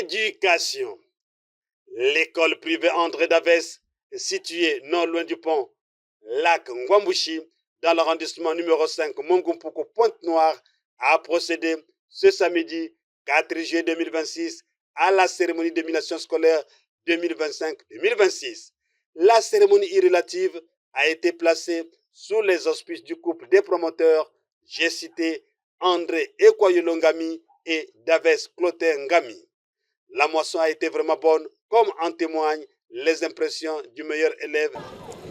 Éducation. L'école privée André Davès, située non loin du pont Lac Ngwambushi, dans l'arrondissement numéro 5 Mongumpuku Pointe-Noire, a procédé ce samedi 4 juillet 2026 à la cérémonie d'émulation scolaire 2025-2026. La cérémonie irrélative a été placée sous les auspices du couple des promoteurs, j'ai cité André Ekwayolo Ngami et Davès Clotaire Ngami. La moisson a été vraiment bonne, comme en témoignent les impressions du meilleur élève.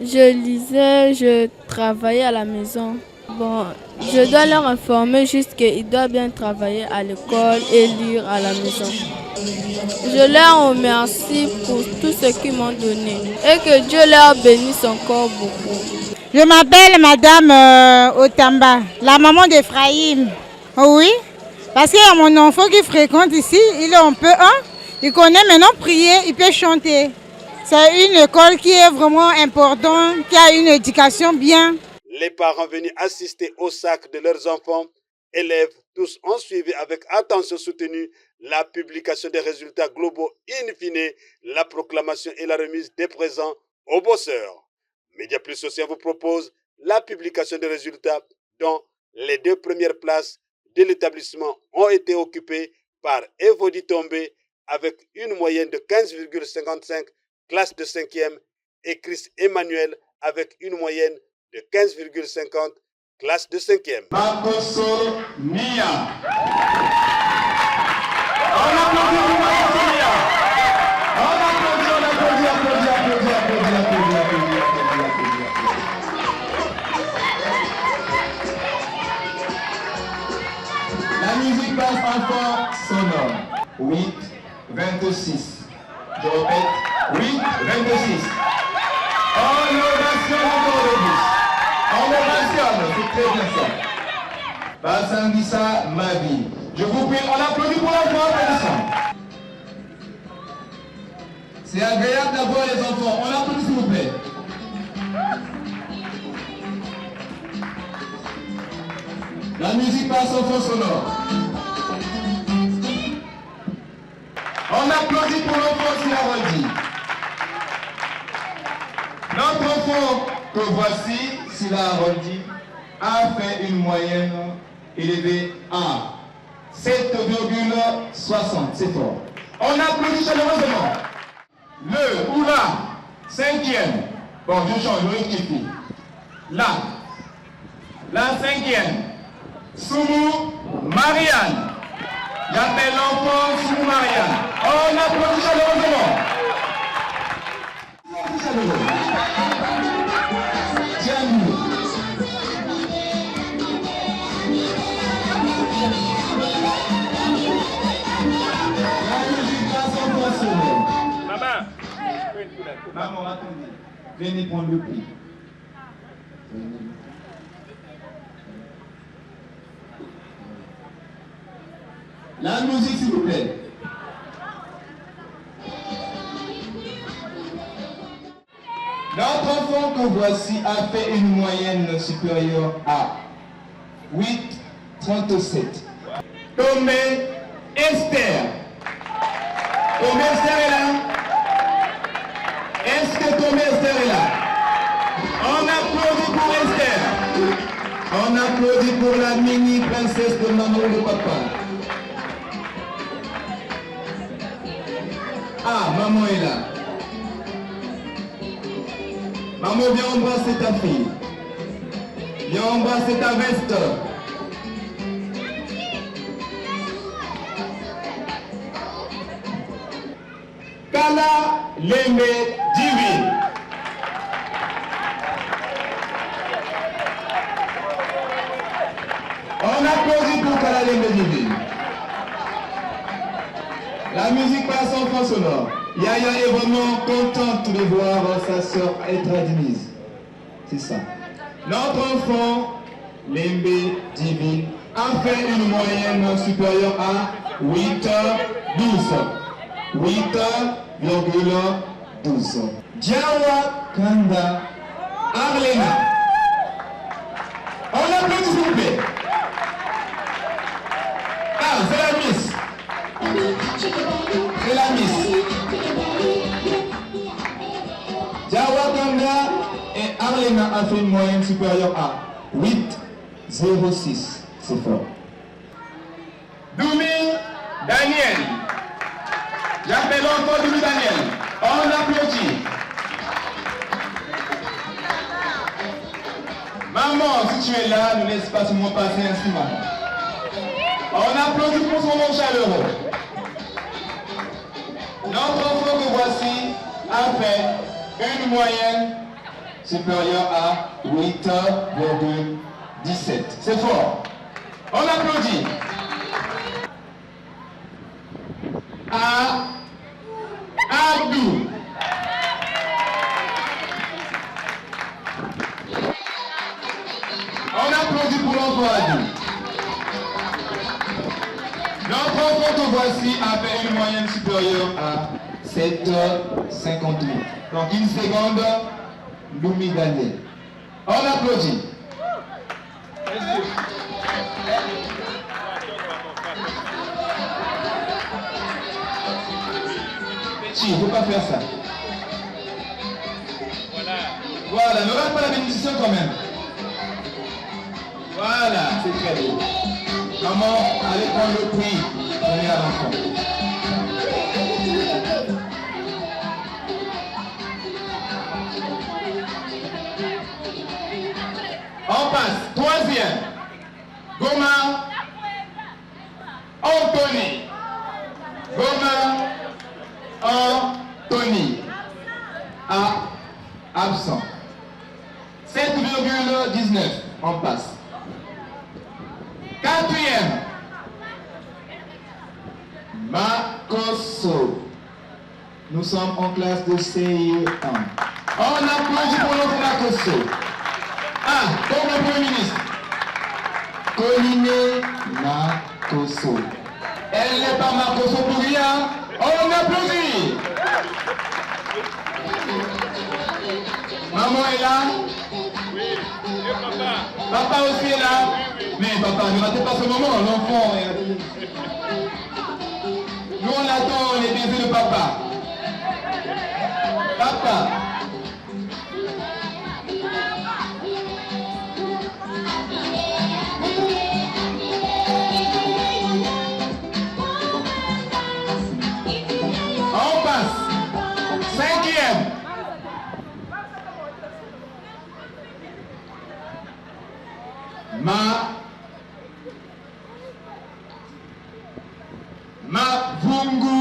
Je lisais, je travaillais à la maison. Bon, je dois leur informer juste qu'ils doivent bien travailler à l'école et lire à la maison. Je leur remercie pour tout ce qu'ils m'ont donné et que Dieu leur bénisse encore beaucoup. Je m'appelle Madame Otamba, la maman d'Ephraïm. Oui, parce qu'il y a mon enfant qui fréquente ici, il est un peu il connaît maintenant prier, il peut chanter. C'est une école qui est vraiment importante, qui a une éducation bien. Les parents venus assister au sac de leurs enfants, élèves, tous ont suivi avec attention soutenue la publication des résultats globaux, in fine, la proclamation et la remise des présents aux bosseurs. Média Plus Social vous propose la publication des résultats dont les 2 premières places de l'établissement ont été occupées par Evodi Tombé avec une moyenne de 15,55 classe de 5e et Chris Emmanuel avec une moyenne de 15,50 classe de 5e. Makoso Nia. On applaudit Makoso Nia. On applaudit. La musique passe encore sonore. 8, 26. Je répète, 8, 26. On ovation encore le bus. On ovationne, c'est très bien ça. Bassangissa Mavi. Je vous prie, on applaudit pour la voix applaudissant. C'est agréable d'avoir les enfants. On applaudit s'il vous plaît. La musique passe au fond sonore. On applaudit pour l'enfant Sila Roldi. Notre enfant que voici, Sila Roldi, a fait une moyenne élevée à 7,60. C'est fort. On applaudit chaleureusement. Le ou la 5e. Bon, je change, je rectifie. La 5e. Soumou Marianne. J'appelle l'enfant Soumou Marianne. On applaudit chaleureusement. Tiens-nous. Maman, attendez. Venez prendre le prix. La musique, s'il vous plaît. Notre enfant que voici a fait une moyenne supérieure à 8,37. Tomé Esther. Tomé Esther est là. Est-ce que Tomé Esther est là? On applaudit pour Esther. On applaudit pour la mini princesse de maman et de papa. Ah, maman est là. Maman, viens embrasser ta fille. Viens embrasser ta veste. Kala Lembe Divine. On applaudit pour Kala Lembe Divine. La musique passe en fond sonore. Yaya est vraiment contente de voir sa sœur être admise. C'est ça. Notre enfant, Lembe Divine, a fait une moyenne supérieure à 8,12. 8,12. Djawa Kanda Arlena. On applaudit s'il vous plaît. Ah, c'est la miss. Arlena a fait une moyenne supérieure à 8,06. C'est fort. Doumi Daniel. J'appelle encore Doumi Daniel. On applaudit. Maman, si tu es là, ne laisse pas seulement passer ainsi, maman. On applaudit pour son nom chaleureux. Notre enfant que voici a fait une moyenne supérieure à 8,17. C'est fort. On applaudit. Abdou. On applaudit pour l'enfant Abdou. Notre enfant que voici a fait une moyenne supérieure à 7,58. Donc une seconde, Doumi Daniel. On applaudit. Il ne faut pas faire ça. Voilà, ne rate pas la bénédiction quand même. Voilà, c'est très beau. Maman, allez prendre le prix. Donnez à l'enfant. On passe. Troisième. Goma Anthony. Goma Anthony. Absent. 7,19. On passe. Quatrième. Makoso. Nous sommes en classe de CE1. On applaudit pour notre Makoso. Comme le Premier ministre. Colline Makoso. Elle n'est pas Makoso pour rien. On applaudit. Maman est là. Oui, papa. Papa aussi est là. Mais papa, ne ratez pas ce moment, l'enfant. Nous on attend les baisers de papa. Papa. On passe. Cinquième. Mavungu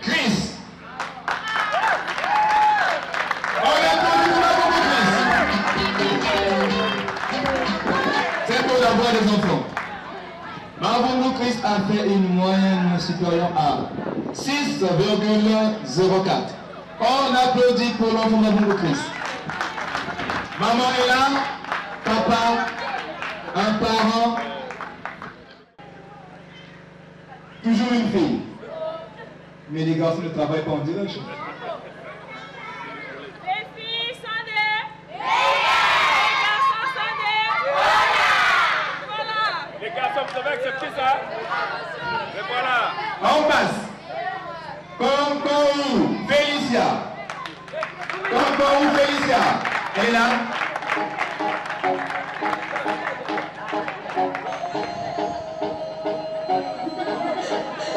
Chris. On applaudit Mavungu Chris. C'est pour la voix des enfants. Mavungu Chris a fait une moyenne supérieure à 6,04. On applaudit pour l'enfant Mavungu Chris. Maman est là. Papa, un parent, toujours une fille. Mais les garçons ne travaillent pas en direct. Les filles sont des... Les garçons sont des... Voilà. Les garçons, vous avez accepté ça? Et voilà. On passe. Concours Félicia. Concours Félicia. Elle est là.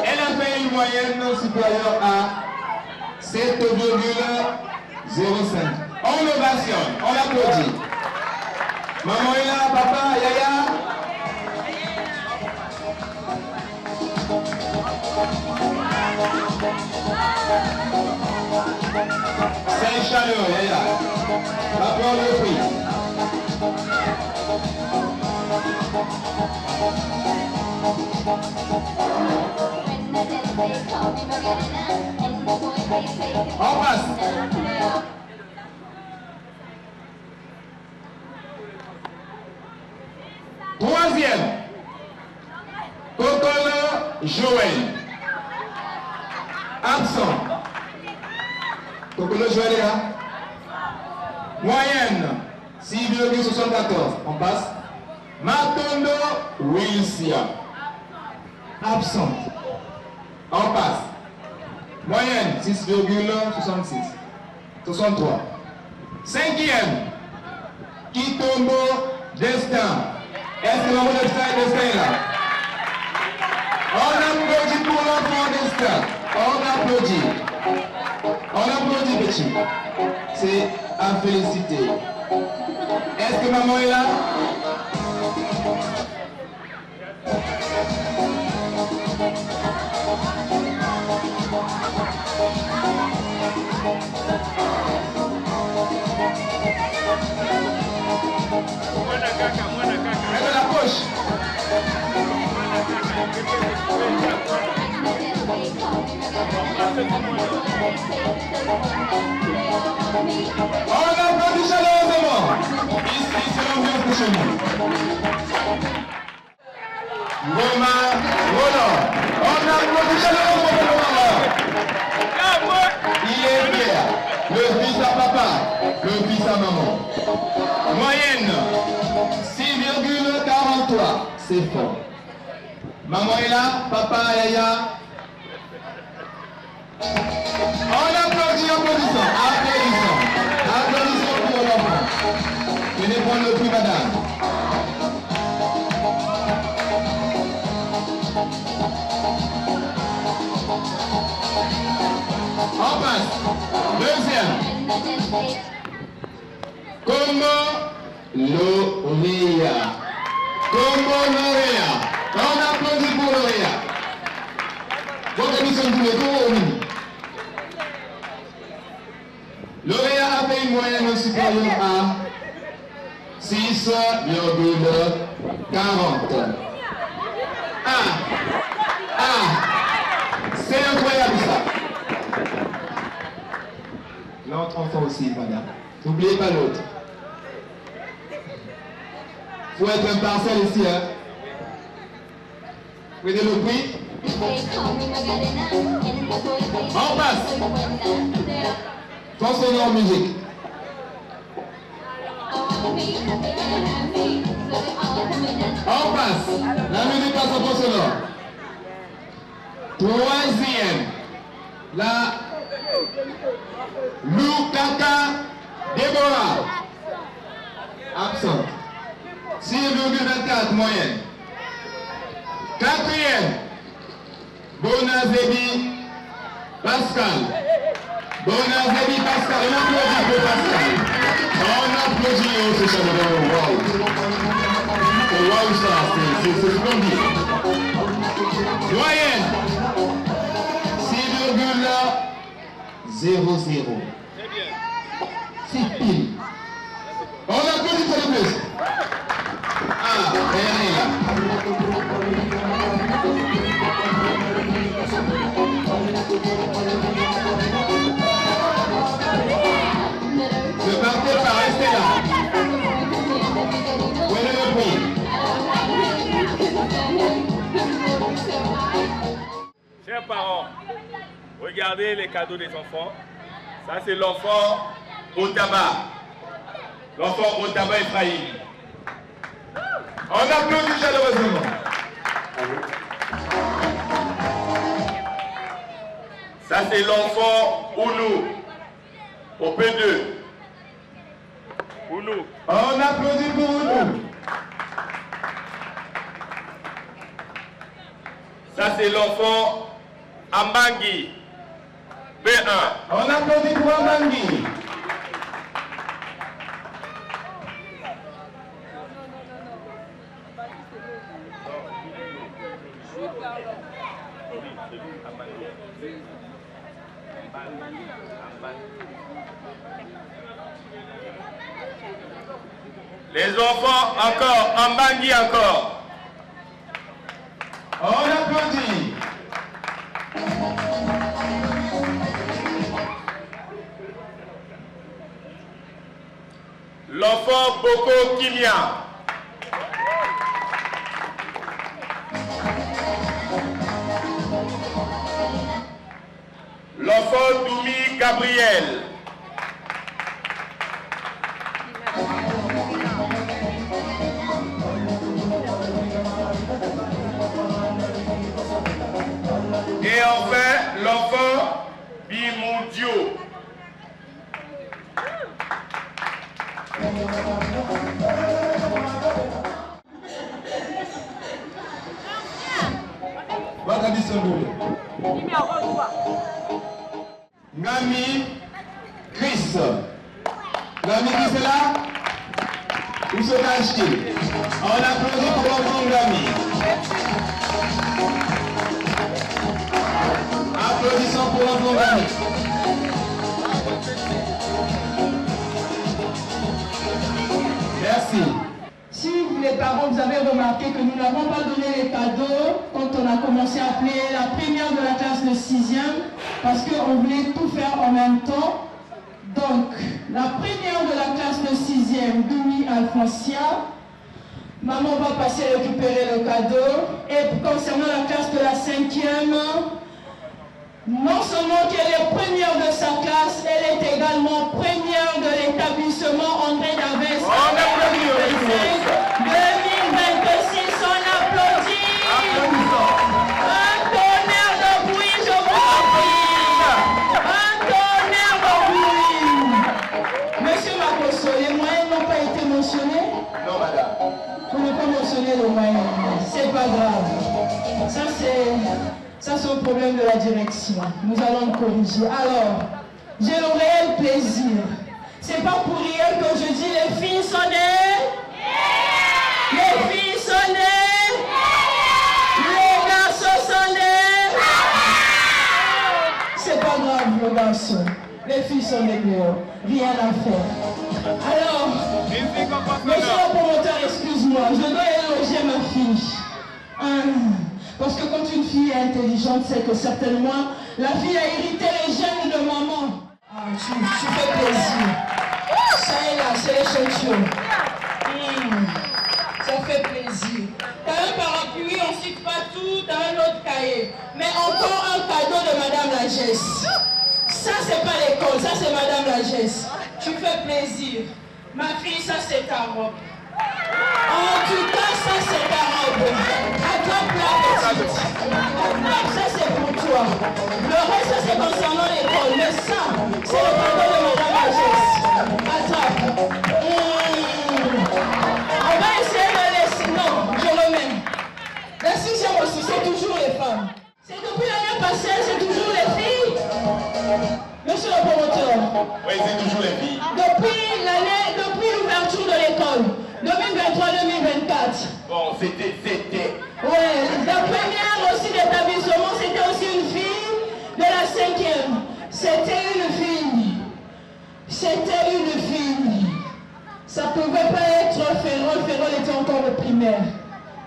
Elle a fait une moyenne supérieure à 7,05. On ovationne, on applaudit. Maman est là, papa, Yaya. C'est chaleureux, Yaya. Va prendre le prix. On passe. Troisième. Kokolo Joël. Absent. Kokolo Joël est là. Moyenne 6,74. On passe. Matondo Wilsia. Absente. On passe. Moyenne 6,66. 63. Cinquième, Kitombo Destin. Est-ce que l'enfant Destin est là? On applaudit pour l'enfant Destin. On applaudit. On applaudit, petit. C'est à féliciter. Est-ce que maman est là? Mets la poche. On applaudit chaleureusement. Ici, c'est l'ambiance de chez nous. Goma, Roland. On applaudit chaleureusement pour Goma. Il est fier. Le fils à papa, le fils à maman. Moyenne, 6,43. C'est fort. Maman est là, papa, yaya. On applaudit, applaudissant, applaudissant. Applaudissant pour l'enfant. Venez prendre le prix, madame. On passe. Deuxième. Comment lauréat. Comment lauréat. On applaudit pour lauréat. Donc, nous sommes tous les deux. Lauréat a fait une moyenne supérieure à 6,40. C'est incroyable ça. L'autre enfant aussi, madame. N'oubliez pas l'autre. Il faut être impartial ici, hein. Prenez le prix. On passe. Transformez en musique. On passe. La musique passe en fond sonore. Troisième. La Lukaka Déborah. Absente. 6,24 moyenne. Quatrième. Bonazebi Pascal. Bonazebi Pascal. On applaudit pour Pascal. On applaudit aussi chaleureux. Wow. Wow, ça, c'est splendide. Moyenne. 6,00. C'est pile. On applaudit pour le plus. Ah, elle est là. Ne partez pas, restez là. Prenez le prix. Chers parents, regardez les cadeaux des enfants. Ça, c'est l'enfant au tabac. L'enfant au tabac Ephraïm. On applaudit chaleureusement. Ça, c'est l'enfant Ounou, au P2. Ounou. On applaudit pour Ounou. Ça, c'est l'enfant Ambangi, B1. On applaudit pour Ambangi. Les enfants encore, Ambangi encore. On applaudit. L'enfant Boko Kimia. L'enfant Doumi Gabriel. Et enfin, l'enfant Bimoudio. Ngami Chris. Ngami Chris est là? Où se cache-t-il? On applaudit pour l'enfant Ngami. Applaudissons pour l'enfant Ngami. Merci. Si les parents, vous avez remarqué que nous n'avons pas donné les cadeaux quand on a commencé à appeler la première de la classe de 6e, parce qu'on voulait tout faire en même temps. Donc, la première de la classe de 6e, Dumi Alfonsia, maman va passer récupérer le cadeau. Et concernant la classe de la 5e, non seulement qu'elle est première de sa classe, elle est également première de l'établissement André Davès. 2026, on applaudit. Un tonnerre de bruit, je vous prie. Un tonnerre de bruit. Monsieur Makosso, les moyens n'ont pas été mentionnés? Non, madame. Vous n'avez pas mentionné les moyens. C'est pas grave. Ça, c'est un problème de la direction. Nous allons le corriger. Alors, j'ai le réel plaisir. C'est pas pour rien que je dis les filles sonnées. Les filles sonnées. Les garçons sonnés. C'est pas grave, le garçon. Les filles sont les meilleures. Rien à faire. Alors, monsieur le promoteur, excuse-moi. Je dois éloger ma fille. Parce que quand une fille est intelligente, c'est que certainement la fille a irrité les gènes de maman. Tu fais plaisir. Ça est là, c'est les chaussures. Ça fait plaisir. T'as un parapluie, on ne cite pas tout, t'as un autre cahier. Mais encore un cadeau de Madame Lagesse. Ça, c'est pas l'école, ça, c'est Madame Lagesse. Tu fais plaisir. Ma fille, ça, c'est ta robe. En tout cas, ça c'est ta robe. Attrape la petite. Attrape, ça c'est pour toi. Le reste, ça c'est concernant l'école. Mais ça, c'est le cadeau de Madame Lagesse. Attrape. On va essayer de laisser. Non, je remets. La 6e aussi, c'est toujours les femmes. C'est depuis l'année passée, c'est toujours les filles. Monsieur le promoteur. Oui, c'est toujours les filles. Depuis l'ouverture de l'école. 2023-2024. Bon, c'était. Ouais, la première aussi d'établissement, c'était aussi une fille de la 5e. C'était une fille. C'était une fille. Ça ne pouvait pas être Ferrol. Ferrol était encore le primaire.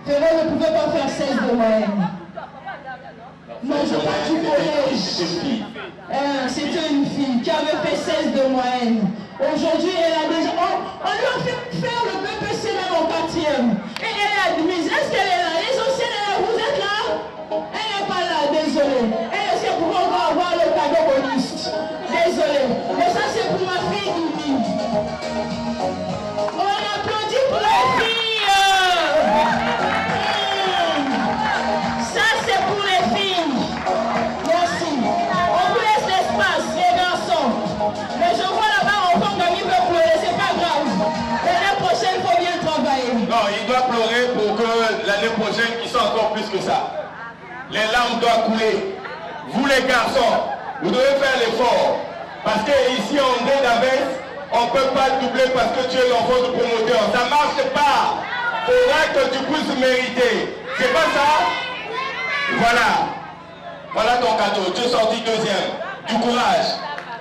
Ferrol ne pouvait pas faire 16 de moyenne. Non, je parle du collège. C'était une fille qui avait fait 16 de moyenne. Aujourd'hui, elle a déjà... On lui a fait faire le BPC même en 4e. Et elle est admise. Est-ce qu'elle est là? Les anciennes, vous êtes là? Elle n'est pas là, désolée. Et est-ce qu'elle pourra encore avoir le cadeau bonus? Désolée. Mais ça, c'est pour ma fille Dumi. On applaudit pour les filles. Ça, c'est pour les filles. Merci. On vous laisse l'espace, les garçons. Mais je vois là-bas, on va gagner peut pleurer, c'est pas grave. L'année prochaine, il faut bien travailler. Non, il doit pleurer pour que l'année prochaine, il soit encore plus que ça. Les larmes doivent couler. Vous les garçons, vous devez faire l'effort. Parce que ici, en Davès, on ne peut pas doubler parce que tu es l'enfant du promoteur. Ça ne marche pas. Il faudra que tu puisses mériter. C'est pas ça? Voilà. Voilà ton cadeau. Tu es sorti 2e. Du courage.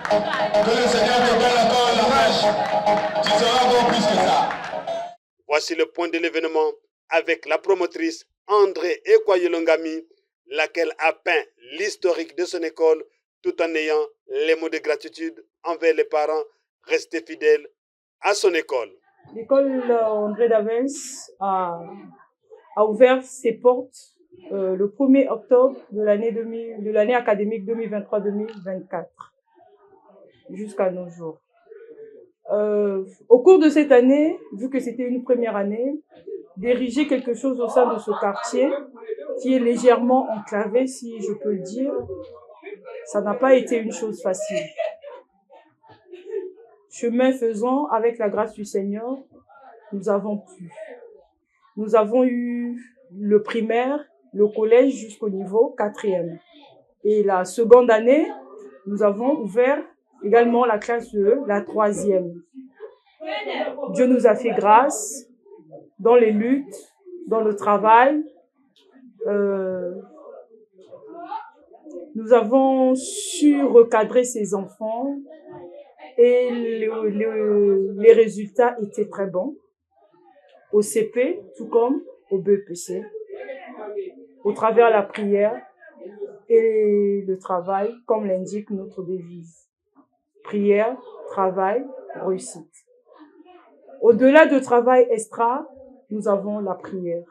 Que le Seigneur te donne encore la vache. Tu seras encore plus que ça. Voici le point de l'événement avec la promotrice André Ekwaye-Longami, laquelle a peint l'historique de son école tout en ayant les mots de gratitude envers les parents restés fidèles à son école. L'école André Davès a ouvert ses portes le 1er octobre de l'année académique 2023-2024 jusqu'à nos jours. Au cours de cette année, vu que c'était une première année, d'ériger quelque chose au sein de ce quartier qui est légèrement enclavé, si je peux le dire, ça n'a pas été une chose facile. chemin faisant, avec la grâce du Seigneur, nous avons pu. Nous avons eu le primaire, le collège jusqu'au niveau 4e. Et la seconde année, nous avons ouvert également la classe de la 3e. Dieu nous a fait grâce dans les luttes, dans le travail. Nous avons su recadrer ces enfants et les résultats étaient très bons. Au CP, tout comme au BEPC, au travers de la prière et le travail, comme l'indique notre devise. Prière, travail, réussite. Au-delà du travail extra, nous avons la prière.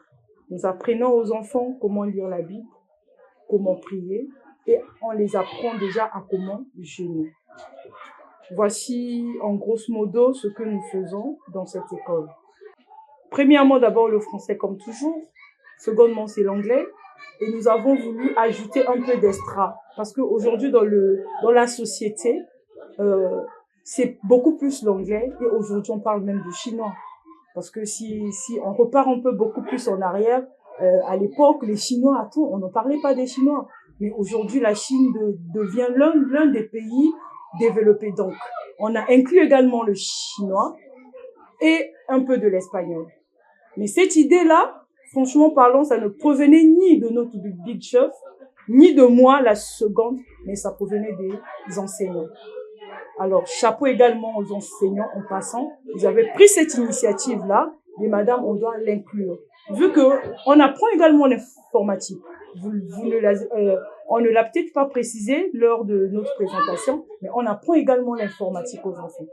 Nous apprenons aux enfants comment lire la Bible, comment prier, et on les apprend déjà à comment jeûner. Voici en grosso modo ce que nous faisons dans cette école. Premièrement, d'abord le français comme toujours. Secondement, c'est l'anglais. Et nous avons voulu ajouter un peu d'extra. Parce qu'aujourd'hui, dans la société, c'est beaucoup plus l'anglais. Et aujourd'hui, on parle même du chinois. Parce que si on repart un peu beaucoup plus en arrière, à l'époque, les Chinois, attends, on ne parlait pas des Chinois. Mais aujourd'hui, la Chine devient l'un des pays développés. Donc, on a inclus également le chinois et un peu de l'espagnol. Mais cette idée-là, franchement parlant, ça ne provenait ni de notre big chef, ni de moi, la seconde, mais ça provenait des enseignants. Alors, chapeau également aux enseignants en passant. Ils avaient pris cette initiative-là, mais madame, on doit l'inclure. Vu que on apprend également l'informatique. On ne l'a peut-être pas précisé lors de notre présentation, mais on apprend également l'informatique aux enfants.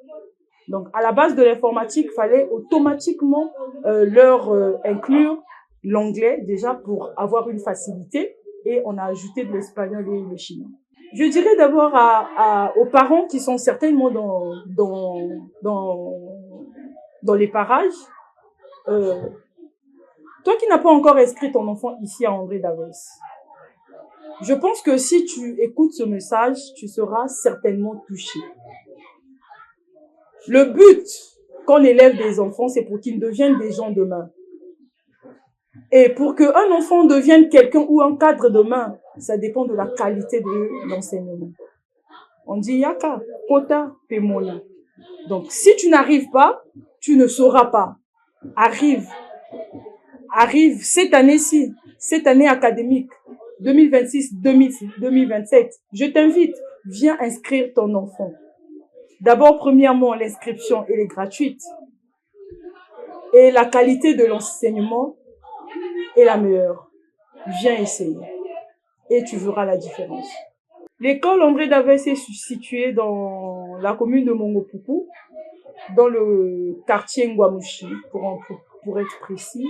Donc, à la base de l'informatique, il fallait automatiquement leur inclure l'anglais déjà pour avoir une facilité, et on a ajouté de l'espagnol et le chinois. Je dirais d'abord aux parents qui sont certainement dans les parages. Toi qui n'as pas encore inscrit ton enfant ici à André Davès, je pense que si tu écoutes ce message, tu seras certainement touché. Le but qu'on élève des enfants, c'est pour qu'ils deviennent des gens demain. Et pour qu'un enfant devienne quelqu'un ou un cadre demain, ça dépend de la qualité de l'enseignement. On dit yaka, kota, pemona. Donc, si tu n'arrives pas, tu ne sauras pas. Arrive cette année-ci, cette année académique, 2026-2027. Je t'invite, viens inscrire ton enfant. D'abord, premièrement, l'inscription, elle est gratuite. Et la qualité de l'enseignement est la meilleure. Viens essayer. Et tu verras la différence. L'école André Davès est située dans la commune de Mongopuku, dans le quartier Ngwamushi, pour être précis.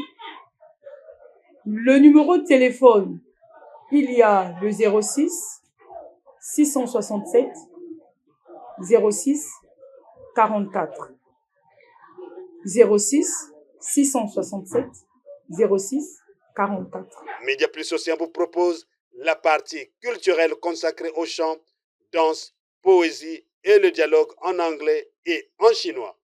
Le numéro de téléphone, il y a le 06 667 06 44. 06 667 06 44. Média Plus Océan vous propose la partie culturelle consacrée au chant, danse, poésie et le dialogue en anglais et en chinois.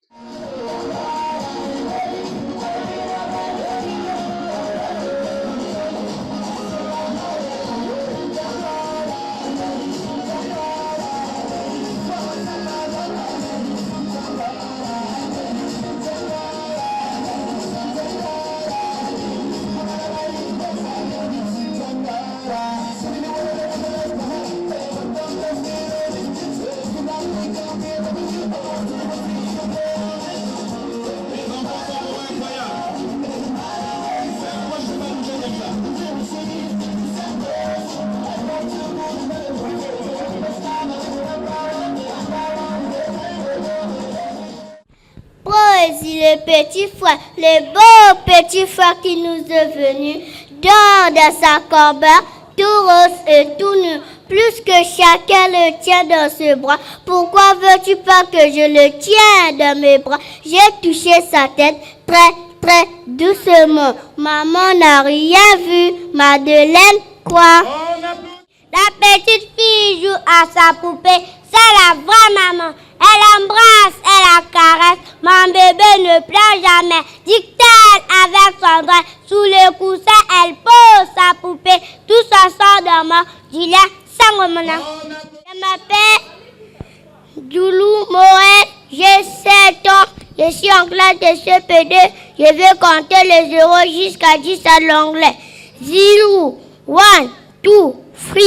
Le petit frère, le beau petit frère qui nous est venu, dort dans sa campagne, tout rose et tout nu, plus que chacun le tient dans ses bras. Pourquoi veux-tu pas que je le tienne dans mes bras? J'ai touché sa tête très, très doucement. Maman n'a rien vu. Madeleine, quoi? La petite fille joue à sa poupée. c'est la vraie maman. Elle embrasse, elle la caresse. Mon bébé ne pleure jamais, dit-elle avec tendresse. Sous le coussin, elle pose sa poupée. Tous ensemble dormant, dis-le, sans remona. Je m'appelle Doulou Moët, j'ai 7 ans. Je suis en classe de CP2. Je vais compter les zéros jusqu'à 10 à l'anglais. 0, 1, 2, 3,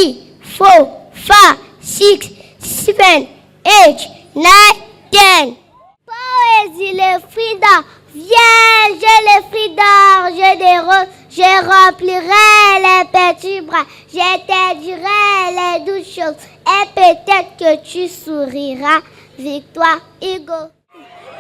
4, 5, 6, 7, 8, 9, 10. Poésie, les fruits d'or. Viens, j'ai les fruits d'or, j'ai des roses. Je remplirai les petits bras. Je te dirai les douces choses. Et peut-être que tu souriras. Victoire Hugo.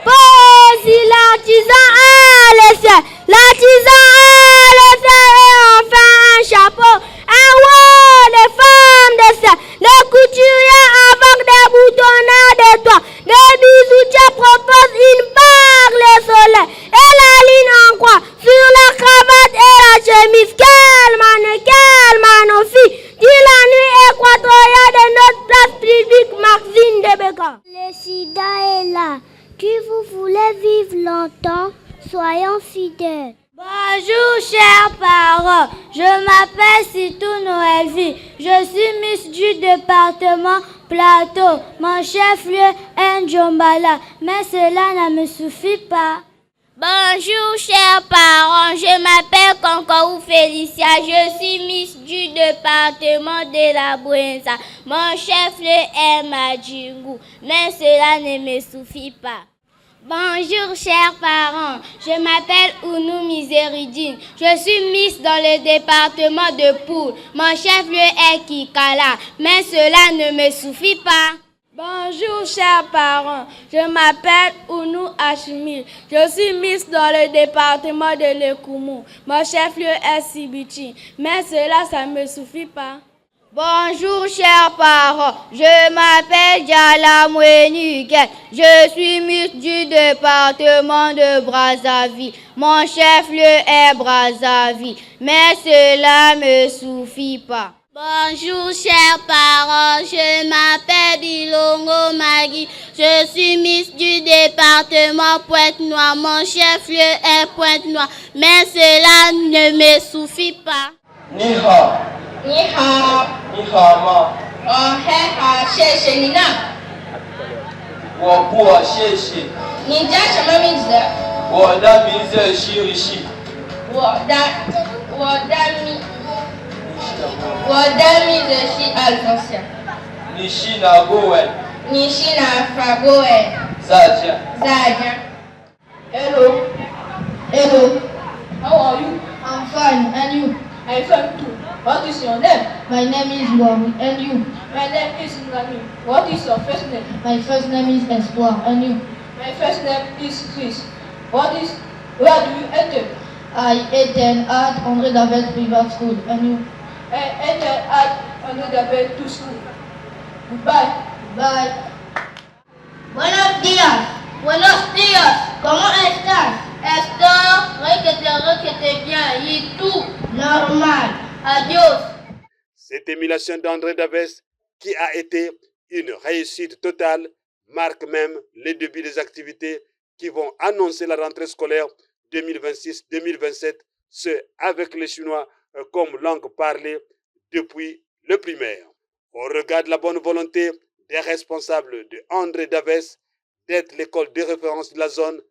Poésie, l'artisan a le ciel. L'artisan a le ciel et enfin un chapeau. Un haut, les femmes de ciel. Les couturiers avec des boutonneurs de toit. Des bijoutiers proposent une bague le soleil. Et la ligne en croix sur la cravate et la chemise. Quelle magnifique. Dit la nuit équatoriale de notre place publique Maxime de Béca. Le sida est là. Si vous voulez vivre longtemps, soyons fidèles. Bonjour chers parents, je m'appelle Sitou Noëlvie, je suis Miss du département Plateau. Mon chef-lieu est Ndjombala, mais cela ne me suffit pas. Bonjour chers parents, je m'appelle Konkou Félicia, je suis Miss du département de la Bouenza. Mon chef-lieu est Madjingou, mais cela ne me suffit pas. Bonjour chers parents, je m'appelle Ounou Miséridine, je suis Miss dans le département de Poul. Mon chef-lieu est Kikala, mais cela ne me suffit pas. Bonjour chers parents, je m'appelle Ounou Achimil, je suis Miss dans le département de Lekoumou. Mon chef-lieu est Sibiti, mais cela ça ne me suffit pas. Bonjour chers parents, je m'appelle Diala Mouenuken, je suis Miss du département de Brazzaville. Mon chef-lieu est Brazzaville, mais cela ne me suffit pas. Bonjour chers parents, je m'appelle Bilongo Magui, je suis Miss du département Pointe-Noire. Mon chef-lieu est Pointe-Noire, mais cela ne me suffit pas. Ni hao. Ni hao. Ni hao ma. Oh, he ha, she nina. 我不谢谢。你叫什么名字？我的名字是日西。我的名字是Alphonsia。你是哪个位？你是哪法国位？再见。再见。Hello. How are you? I'm fine. And you? I'm fine too. What is your name? My name is Wami. And you? My name is Ngami. What is your first name? My first name is Espoir. And you? My first name is Chris. Where do you enter? I attend at André David Private School. And you? I enter at André David to school. Goodbye. Bye. Buenos días. ¿Cómo estás? Requete bien. ¿Y tú? Normal. Adiós. Cette émulation d'André Davès, qui a été une réussite totale, marque même les débuts des activités qui vont annoncer la rentrée scolaire 2026-2027, ce avec les Chinois comme langue parlée depuis le primaire. Au regard de la bonne volonté des responsables de André Davès d'être l'école de référence de la zone,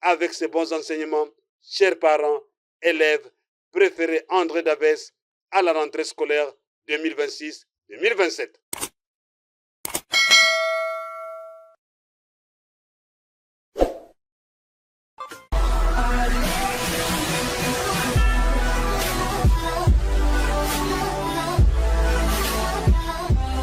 avec ses bons enseignements, chers parents, élèves, préférez André Davès à la rentrée scolaire 2026-2027.